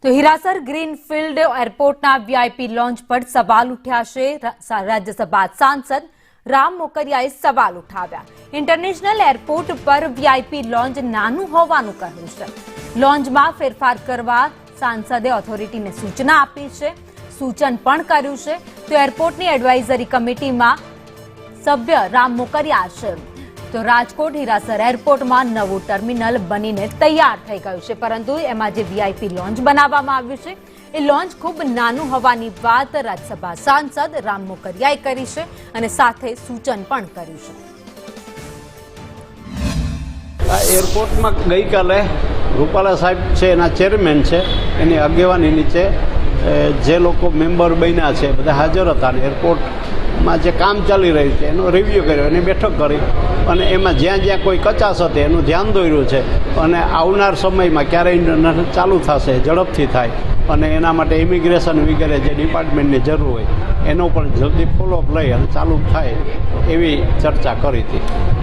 તો Hirasar greenfield એરપોર્ટના VIP launch પર સવાલ ઉઠ્યા છે। રાજ્યસભા સાંસદ રામ મોકરિયાએ સવાલ ઉઠાવ્યા। ઇન્ટરનેશનલ એરપોર્ટ પર વીઆઈપી લોન્ચ નાનું હોવાનું કહ્યું છે। લોન્ચમાં ફેરફાર કરવા સાંસદે ઓથોરિટીને સૂચના આપી છે, સૂચન પણ કર્યું છે। તો એરપોર્ટની એડવાઇઝરી કમિટીમાં સભ્ય રામ મોકરિયા છે। તો રાજકોટ હીરાસર એરપોર્ટમાં નવું ટર્મિનલ બનીને તૈયાર થઈ ગયું છે, પરંતુ એમાં જે વીઆઈપી લોન્ચ બનાવવામાં આવ્યું છે એ લોન્ચ ખૂબ નાનું હોવાની વાત રાજ્યસભા સાંસદ રામ મોકરિયાએ કરી છે અને સાથે સૂચન પણ કર્યું છે। આ એરપોર્ટમાં ગઈકાલે રૂપાલા સાહેબ છે, એના ચેરમેન છે, એની આગેવાની નીચે જે લોકો મેમ્બર બન્યા છે બધા હાજર હતા અને એરપોર્ટમાં જે કામ ચાલી રહ્યું છે એનો રિવ્યૂ કર્યો, એની બેઠક કરી અને એમાં જ્યાં જ્યાં કોઈ કચાશ હતી એનું ધ્યાન દોર્યું છે અને આવનાર સમયમાં ક્યારે ઇન્ટરનેટ ચાલુ થશે, ઝડપથી થાય અને એના માટે ઇમિગ્રેશન વગેરે જે ડિપાર્ટમેન્ટની જરૂર હોય એનો પણ જલ્દી ફોલોઅપ લઈ અને ચાલુ થાય એવી ચર્ચા કરી હતી।